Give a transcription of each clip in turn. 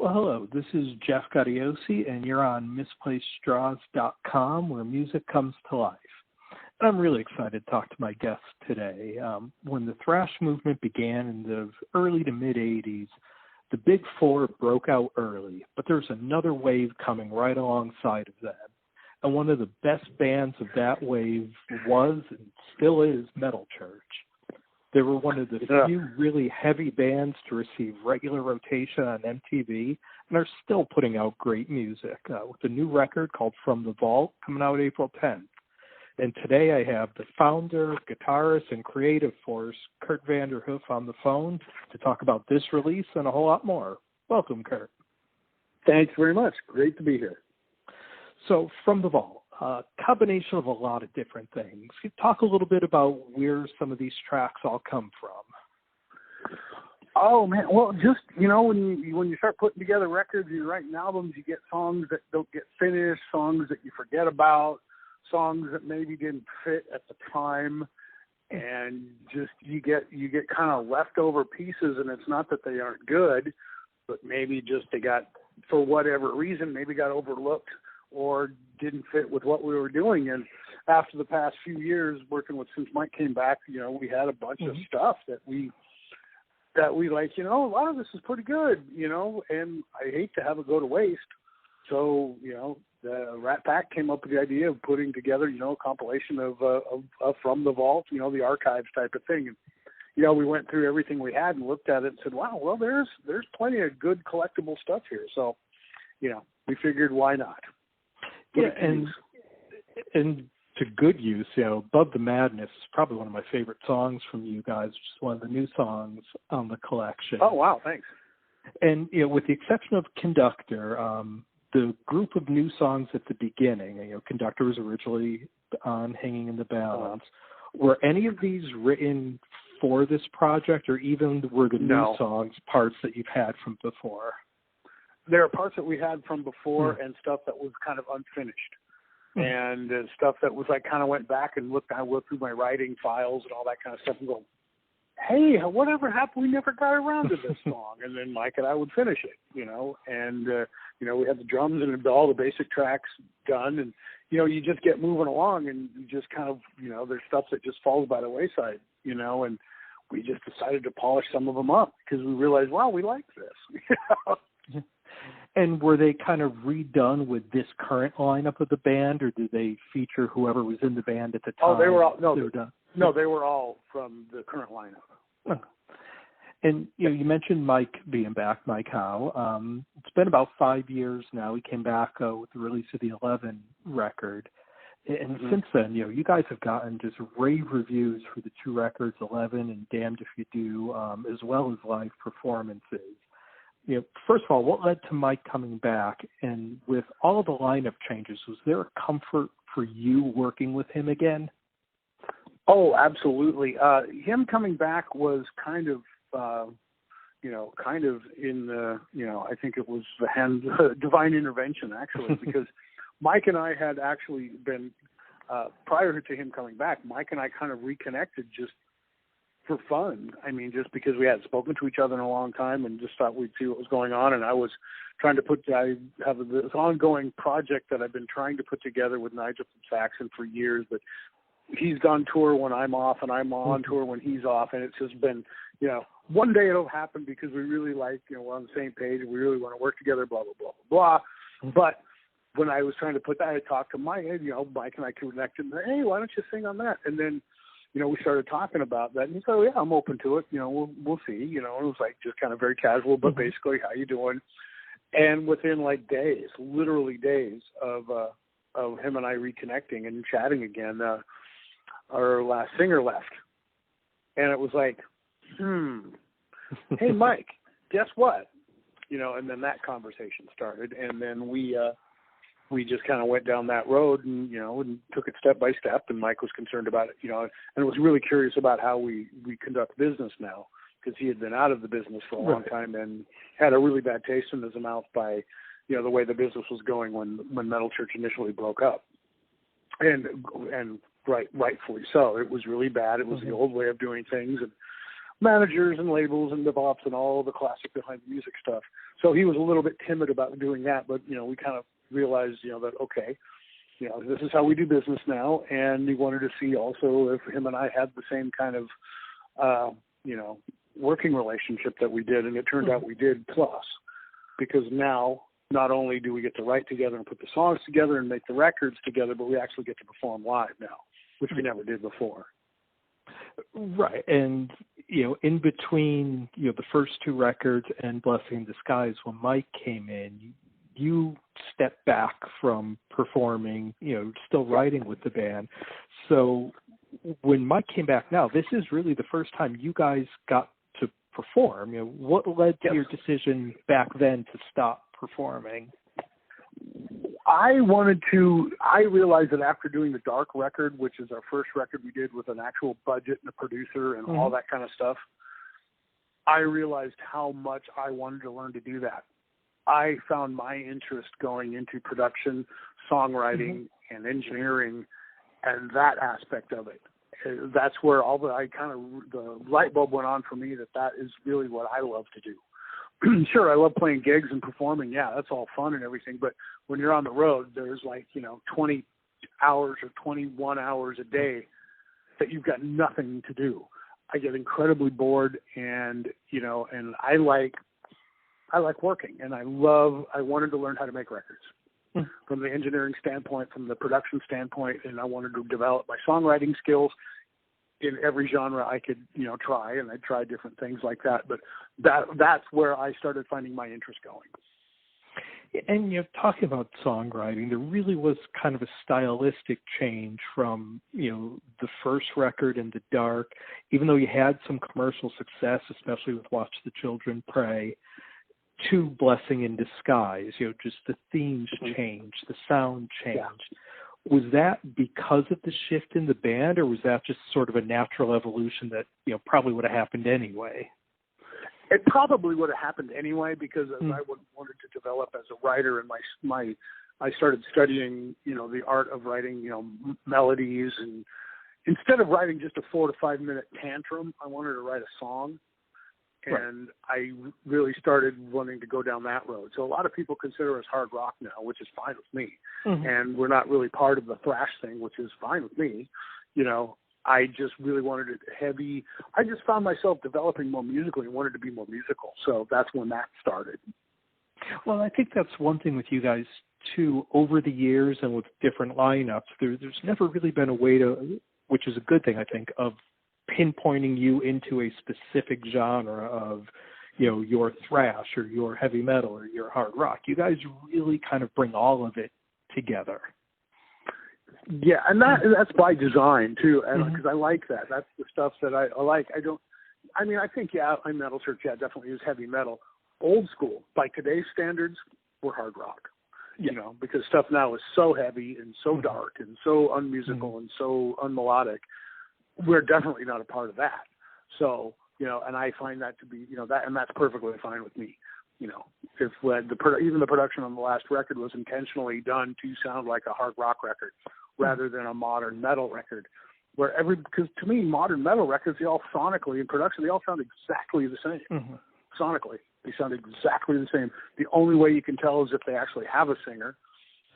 Well, hello, this is Jeff Gaudiosi, and you're on MisplacedStraws.com, where music comes to life. And I'm really excited to talk to my guest today. When the thrash movement began in the early to mid-'80s, the Big Four broke out early, but there's another wave coming right alongside of them. And one of the best bands of that wave was and still is Metal Church. They were one of the few really heavy bands to receive regular rotation on MTV, and are still putting out great music, with a new record called From the Vault coming out April 10th. And today I have the founder, guitarist, and creative force, Kurdt Vanderhoof, on the phone to talk about this release and a whole lot more. Welcome, Kurdt. Thanks very much. Great to be here. So, From the Vault. Combination of a lot of different things. Can you talk a little bit about where some of these tracks all come from? Oh man, well, just when you start putting together records, you're writing albums, you get songs that don't get finished, songs that you forget about, songs that maybe didn't fit at the time, and just you get kind of leftover pieces. And it's not that they aren't good, but maybe just they got, for whatever reason, maybe got overlooked or didn't fit with what we were doing. And after the past few years working with, since Mike came back, we had a bunch of stuff that we like, a lot of this is pretty good, and I hate to have it go to waste. So, the Rat Pack came up with the idea of putting together, a compilation of From the Vault, the archives type of thing. And, we went through everything we had and looked at it and said, wow, well, there's plenty of good collectible stuff here. So, we figured, why not? Yeah, and to good use, Above the Madness is probably one of my favorite songs from you guys, which is one of the new songs on the collection. Oh, wow, thanks. And, with the exception of Conductor, the group of new songs at the beginning, Conductor was originally on Hanging in the Balance. Were any of these written for this project, or even were the new songs parts that you've had from before? There are parts that we had from before and stuff that was kind of unfinished. And stuff that was like kind of went back and looked through my writing files and all that kind of stuff and go, hey, whatever happened? We never got around to this song. And then Mike and I would finish it, and, we had the drums and all the basic tracks done. And, you just get moving along and you just kind of, there's stuff that just falls by the wayside, and we just decided to polish some of them up because we realized, wow, we like this. And were they kind of redone with this current lineup of the band, or did they feature whoever was in the band at the time? Oh, they were all done. No, they were all from the current lineup. Oh. And you mentioned Mike being back, Mike Howe. It's been about 5 years now. He came back with the release of the 11 record, and since then, you guys have gotten just rave reviews for the two records, 11 and Damned If You Do, as well as live performances. First of all, what led to Mike coming back? And with all the lineup changes, was there a comfort for you working with him again? Oh, absolutely. Him coming back was kind of in the, I think it was the divine intervention, actually, because Mike and I had actually been, prior to him coming back, Mike and I kind of reconnected just for fun. I mean, just because we hadn't spoken to each other in a long time and just thought we'd see what was going on. And I was trying to I have this ongoing project that I've been trying to put together with Nigel from Saxon for years, but he's on tour when I'm off and I'm on tour when he's off. And it's just been, one day it'll happen because we really like, we're on the same page and we really want to work together, blah, blah, blah, blah, blah. But when I was trying to put that, I talked to Mike, Mike and I connected and hey, why don't you sing on that? And then, we started talking about that, and he said, oh, yeah, I'm open to it. We'll see. And it was like just kind of very casual, but basically, how you doing? And within like days, literally days of him and I reconnecting and chatting again, our last singer left. And it was like, hey, Mike, guess what? And then that conversation started, and then we just kind of went down that road and, and took it step by step. And Mike was concerned about it, and was really curious about how we conduct business now, because he had been out of the business for a long time and had a really bad taste in his mouth by, the way the business was going when Metal Church initially broke up. And rightfully so. It was really bad. It was the old way of doing things. And managers and labels and develops and all the classic behind the music stuff. So he was a little bit timid about doing that, but, we kind of realized, that, okay, this is how we do business now. And he wanted to see also if him and I had the same kind of, working relationship that we did. And it turned out we did, plus, because now not only do we get to write together and put the songs together and make the records together, but we actually get to perform live now, which we never did before. Right. And, in between, the first two records and Blessing in Disguise, when Mike came in, you stepped back from performing, still writing with the band. So when Mike came back now, this is really the first time you guys got to perform. What led to your decision back then to stop performing? I realized that after doing the Dark record, which is our first record we did with an actual budget and a producer and all that kind of stuff, I realized how much I wanted to learn to do that. I found my interest going into production, songwriting, and engineering, and that aspect of it. That's where the light bulb went on for me that is really what I love to do. Sure, I love playing gigs and performing. Yeah, that's all fun and everything. But when you're on the road, there's 20 hours or 21 hours a day that you've got nothing to do. I get incredibly bored, and and I like working, and I wanted to learn how to make records from the engineering standpoint, from the production standpoint, and I wanted to develop my songwriting skills in every genre I could, try, and I tried different things like that. But that's where I started finding my interest going. And talking about songwriting, there really was kind of a stylistic change from, the first record in the Dark, even though you had some commercial success, especially with Watch the Children Pray, to Blessing in Disguise. Just the themes changed, the sound changed. Yeah. Was that because of the shift in the band, or was that just sort of a natural evolution that, probably would have happened anyway? It probably would have happened anyway, because as I wanted to develop as a writer, and I started studying, the art of writing, melodies, and instead of writing just a 4 to 5 minute tantrum, I wanted to write a song. And I really started wanting to go down that road. So a lot of people consider us hard rock now, which is fine with me. And we're not really part of the thrash thing, which is fine with me. I just really wanted it heavy. I just found myself developing more musically and wanted to be more musical. So that's when that started. Well, I think that's one thing with you guys, too, over the years and with different lineups. There's never really been a way to, which is a good thing, I think, of pinpointing you into a specific genre of, your thrash or your heavy metal or your hard rock. You guys really kind of bring all of it together. Yeah, and that's by design too, and because I like that. That's the stuff that I like. I think I'm Metal Church, definitely is heavy metal. Old school, by today's standards, we're hard rock. Because stuff now is so heavy and so dark and so unmusical and so unmelodic. We're definitely not a part of that. So, and I find that to be, and that's perfectly fine with me. If even the production on the last record was intentionally done to sound like a hard rock record rather than a modern metal record, because to me, modern metal records, they all sonically in production, they all sound exactly the same. Sonically, they sound exactly the same. The only way you can tell is if they actually have a singer.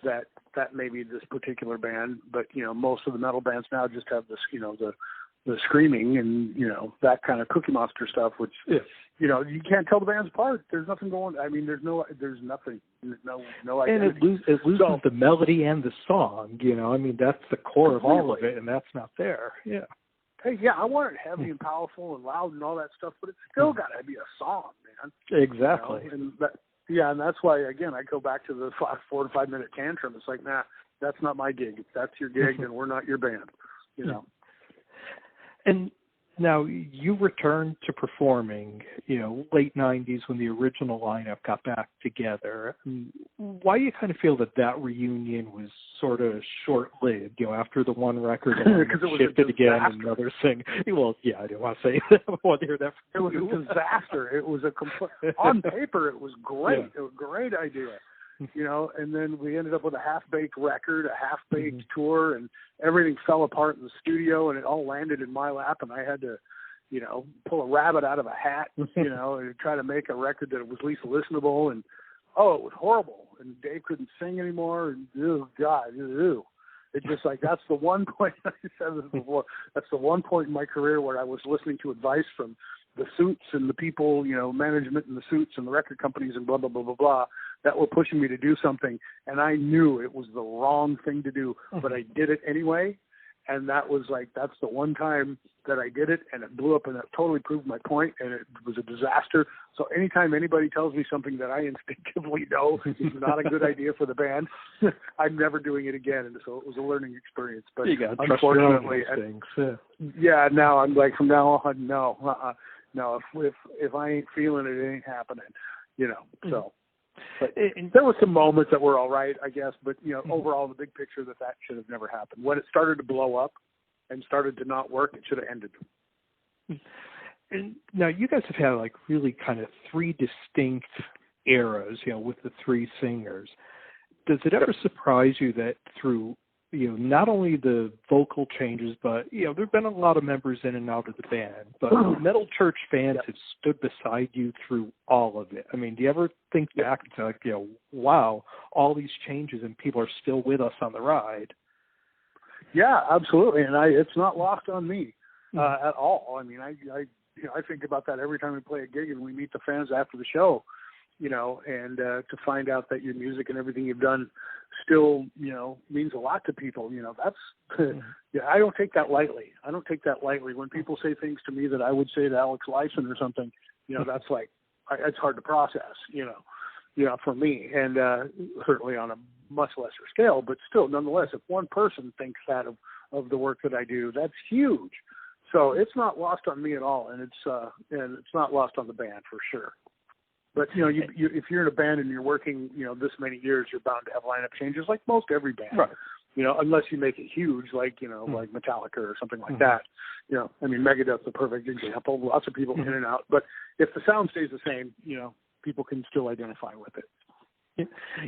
That may be this particular band, but most of the metal bands now just have this, the screaming and that kind of Cookie Monster stuff, which you can't tell the bands apart. There's nothing going. I mean, there's nothing, no identity. And it loses the melody and the song. That's the core of all of it, and that's not there. Yeah. Hey, I want it heavy and powerful and loud and all that stuff, but it's still got to be a song, man. Exactly. And that's why, again, I go back to the 4 to 5 minute tantrum. It's like, nah, that's not my gig. If that's your gig, then we're not your band, And now you returned to performing, late 90s when the original lineup got back together. Why do you kind of feel that reunion was sort of short-lived, after the one record and shifted again and another thing? Well, yeah, I didn't want to say that. I want to hear that from you. It was a disaster. It was on paper, it was great. Yeah. It was a great idea. And then we ended up with a half-baked record, a half-baked tour, and everything fell apart in the studio, and it all landed in my lap, and I had to, pull a rabbit out of a hat, and try to make a record that was least listenable. And, it was horrible. And Dave couldn't sing anymore. And, oh, God, ew. It's just like, that's the one point, I said this before, that's the one point in my career where I was listening to advice from the suits and the people, management and the suits and the record companies and blah, blah, blah, blah, blah, that were pushing me to do something. And I knew it was the wrong thing to do, but I did it anyway. And that was like, that's the one time that I did it, and it blew up, and it totally proved my point, and it was a disaster. So anytime anybody tells me something that I instinctively know is not a good idea for the band, I'm never doing it again. And so it was a learning experience. But you got unfortunately, now I'm like, from now on, no. If I ain't feeling it, it ain't happening. So. But there were some moments that were all right, I guess. But, overall, the big picture that should have never happened. When it started to blow up and started to not work, it should have ended. And now you guys have had, like, really kind of three distinct eras, with the three singers. Does it ever surprise you that through, not only the vocal changes, but, there have been a lot of members in and out of the band, but Metal Church fans have stood beside you through all of it? I mean, do you ever think back to, like, wow, all these changes and people are still with us on the ride? Yeah, absolutely. And it's not lost on me at all. I mean, I think about that every time we play a gig and we meet the fans after the show, and to find out that your music and everything you've done still, means a lot to people. That's, I don't take that lightly. When people say things to me that I would say to Alex Lifeson or something, that's like, it's hard to process, for me, and certainly on a much lesser scale, but still, nonetheless, if one person thinks that of the work that I do, that's huge. So it's not lost on me at all, and it's not lost on the band for sure. But, if you're in a band and you're working, this many years, you're bound to have lineup changes like most every band, right. Unless you make it huge, like, like Metallica or something like that. Megadeth's the perfect example. Lots of people in and out. But if the sound stays the same, people can still identify with it.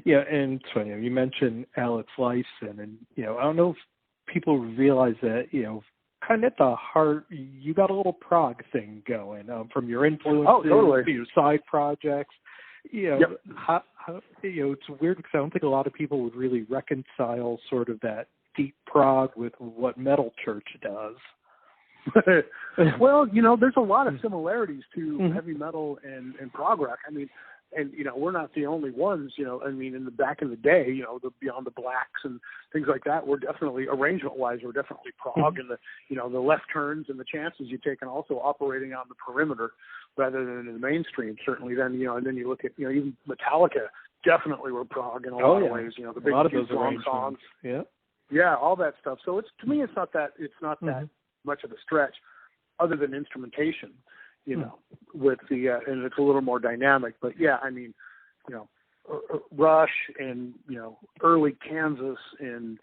Yeah, and so you mentioned Alex Lifeson, and, I don't know if people realize that, kind of at the heart, you got a little prog thing going from your influences to your side projects. How, it's weird because I don't think a lot of people would really reconcile sort of that deep prog with what Metal Church does. Well, there's a lot of similarities to heavy metal and prog rock. I mean, and, we're not the only ones, in the back in the day, the Beyond the Blacks and things like that, we're definitely, arrangement-wise, we're definitely prog, and the left turns and the chances you take, and also operating on the perimeter rather than in the mainstream, certainly. Then, and then you look at, even Metallica definitely were prog in a lot of ways, the big, a lot of those long songs. Yeah, all that stuff. So to me, it's not that much of a stretch, other than instrumentation. With the, and it's a little more dynamic, but Rush and, early Kansas and,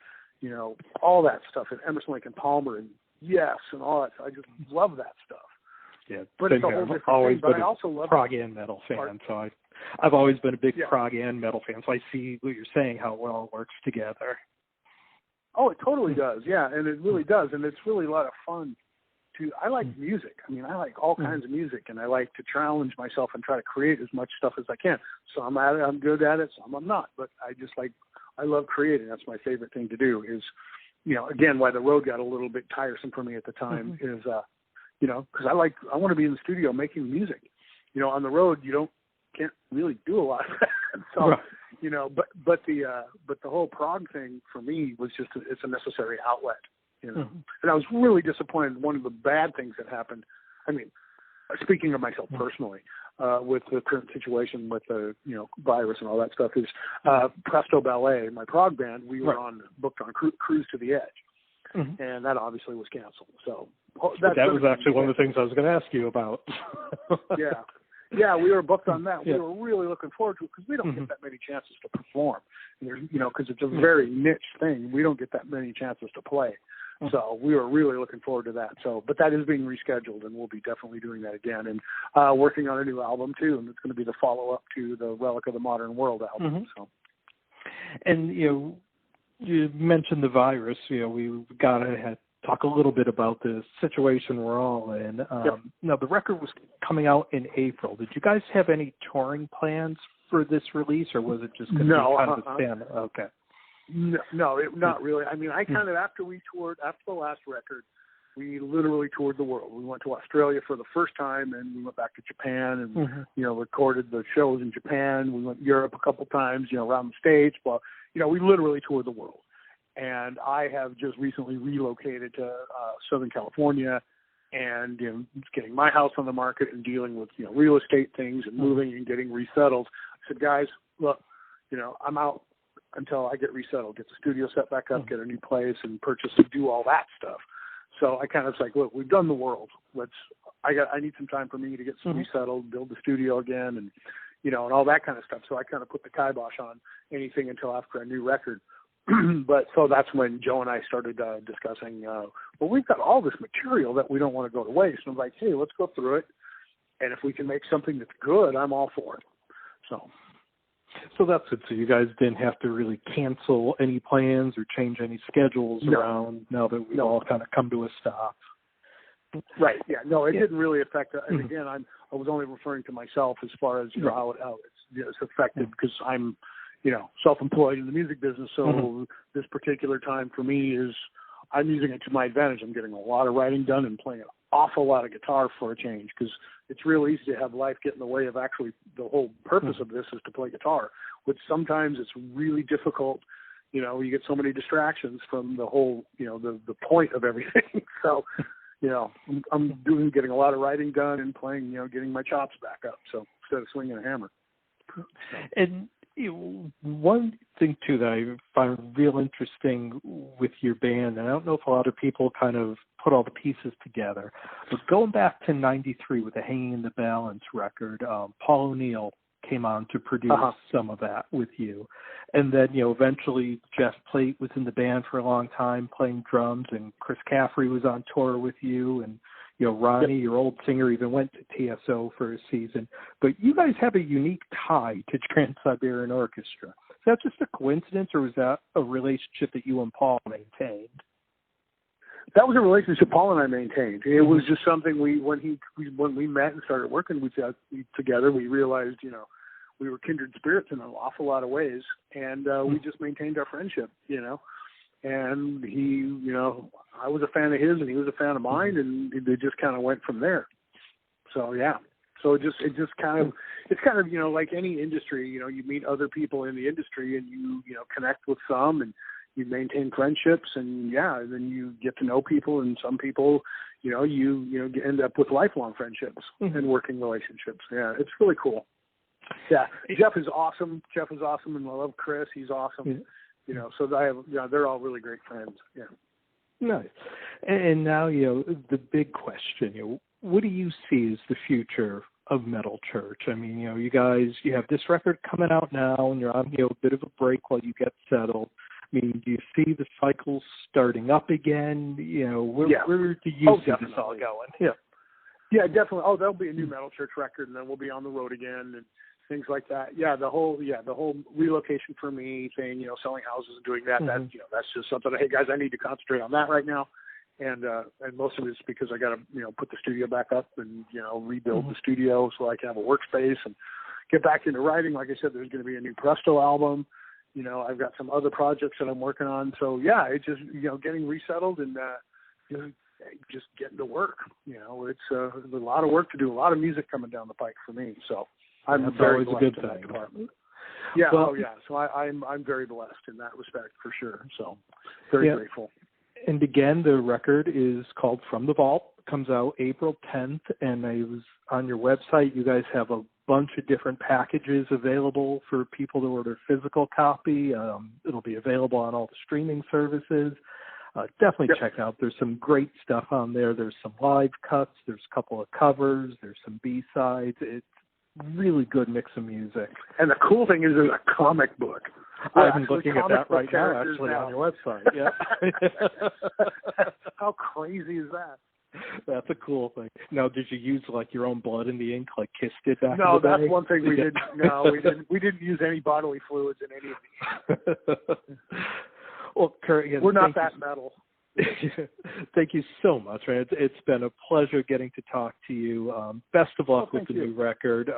all that stuff, and Emerson, Lake and Palmer and Yes and all that. I just love that stuff. Yeah, but it's a whole different thing. But I also love prog and metal fan, so I've always been a big prog and metal fan, so I see what you're saying, how it well works together. Oh, it totally does, yeah, and it really does, and it's really a lot of fun. I like music. I mean, I like all kinds of music, and I like to challenge myself and try to create as much stuff as I can. Some I'm good at it, some I'm not. But I love creating. That's my favorite thing to do. Is, again, why the road got a little bit tiresome for me at the time is, because I want to be in the studio making music. On the road can't really do a lot of that. So, but the whole prog thing for me was just it's a necessary outlet. And I was really disappointed. One of the bad things that happened, I mean, speaking of myself personally, with the current situation with the, virus and all that stuff, is Presto Ballet, my prog band, we were booked on Cruise to the Edge. And that obviously was canceled. So that was actually one of the things I was going to ask you about. Yeah, we were booked on that. We were really looking forward to it because we don't get that many chances to perform. Because it's a very niche thing. We don't get that many chances to play. So we were really looking forward to that. So, but that is being rescheduled, and we'll be definitely doing that again, and working on a new album too. And it's going to be the follow-up to the Relic of the Modern World album. So, and you mentioned the virus. We got to talk a little bit about the situation we're all in. Now, the record was coming out in April. Did you guys have any touring plans for this release, or was it just going to be kind of a stand? Okay. No, not really. I mean, I kind of, after the last record, we literally toured the world. We went to Australia for the first time, and we went back to Japan and, recorded the shows in Japan. We went to Europe a couple times, around the States. But, we literally toured the world. And I have just recently relocated to Southern California and, getting my house on the market and dealing with, real estate things and moving and getting resettled. I said, guys, look, I'm out until I get resettled, get the studio set back up, get a new place and purchase and do all that stuff. So I kind of was like, look, we've done the world. I need some time for me to get some resettled, build the studio again, and and all that kind of stuff. So I kind of put the kibosh on anything until after a new record. But so that's when Joe and I started discussing. Well, we've got all this material that we don't want to go to waste. And I'm like, hey, let's go through it, and if we can make something that's good, I'm all for it. So that's it. So you guys didn't have to really cancel any plans or change any schedules around now that we've all kind of come to a stop. Right. Yeah. No, it didn't really affect. And again, I was only referring to myself as far as how it's affected because I'm self-employed in the music business. So this particular time for me is I'm using it to my advantage. I'm getting a lot of writing done and playing an awful lot of guitar for a change because it's real easy to have life get in the way of actually the whole purpose of this is to play guitar, which sometimes it's really difficult. You get so many distractions from the whole, the point of everything. So, I'm getting a lot of writing done and playing, getting my chops back up. So instead of swinging a hammer. And one thing too that I find real interesting with your band, and I don't know if a lot of people kind of put all the pieces together, but going back to '93 with the Hanging in the Balance record, Paul O'Neill came on to produce some of that with you, and then eventually Jeff Plate was in the band for a long time playing drums, and Chris Caffrey was on tour with you, and Ronnie, your old singer, even went to TSO for a season. But you guys have a unique tie to Trans-Siberian Orchestra. Is that just a coincidence, or was that a relationship that you and Paul maintained? That was a relationship Paul and I maintained. It was just something when we met and started working together, we realized, we were kindred spirits in an awful lot of ways, and we just maintained our friendship, And he, I was a fan of his, and he was a fan of mine, and they just kind of went from there. So yeah, so it's kind of like any industry, you meet other people in the industry, and you connect with some, and you maintain friendships, and then you get to know people, and some people, you end up with lifelong friendships and working relationships. Yeah, it's really cool. Yeah, Jeff is awesome, and I love Chris. He's awesome. So they're all really great friends. Yeah. Nice. And now, the big question, what do you see as the future of Metal Church? I mean, you guys, you have this record coming out now, and you're on, a bit of a break while you get settled. I mean, do you see the cycle starting up again? Where do you see this all going? Yeah, definitely. Oh, there'll be a new Metal Church record, and then we'll be on the road again, and things like that. Yeah, the whole relocation for me thing, selling houses and doing that. That that's just something. Hey guys, I need to concentrate on that right now, and most of it's because I got to put the studio back up and rebuild the studio so I can have a workspace and get back into writing. Like I said, there's going to be a new Presto album. I've got some other projects that I'm working on. So yeah, it's just getting resettled and just getting to work. It's a lot of work to do, a lot of music coming down the pike for me. So I'm very blessed in that department. Yeah, So I'm very blessed in that respect for sure. So very grateful. And again, the record is called From the Vault. It comes out April 10th, and I was on your website. You guys have a bunch of different packages available for people to order physical copy. It'll be available on all the streaming services. Definitely check out. There's some great stuff on there. There's some live cuts. There's a couple of covers. There's some B-sides. It's really good mix of music. And the cool thing is there's a comic book. I'm looking at that right now, actually, on your website. Yeah. How crazy is that? That's a cool thing. Now, did you use like your own blood in the ink, like Kiss did back in the day? No, that's one thing we didn't. No, we didn't use any bodily fluids in any of these. Well, Kurdt, again, we're not that metal. Thank you so much, man. It's been a pleasure getting to talk to you. Best of luck with the new record.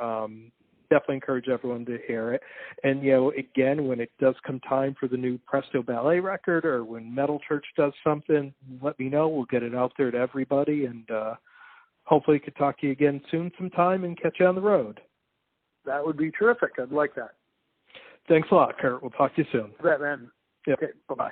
Definitely encourage everyone to hear it. And, again, when it does come time for the new Presto Ballet record or when Metal Church does something, let me know. We'll get it out there to everybody. And hopefully could talk to you again soon sometime and catch you on the road. That would be terrific. I'd like that. Thanks a lot, Kurt. We'll talk to you soon. You bet, man. Yep. Okay, bye-bye.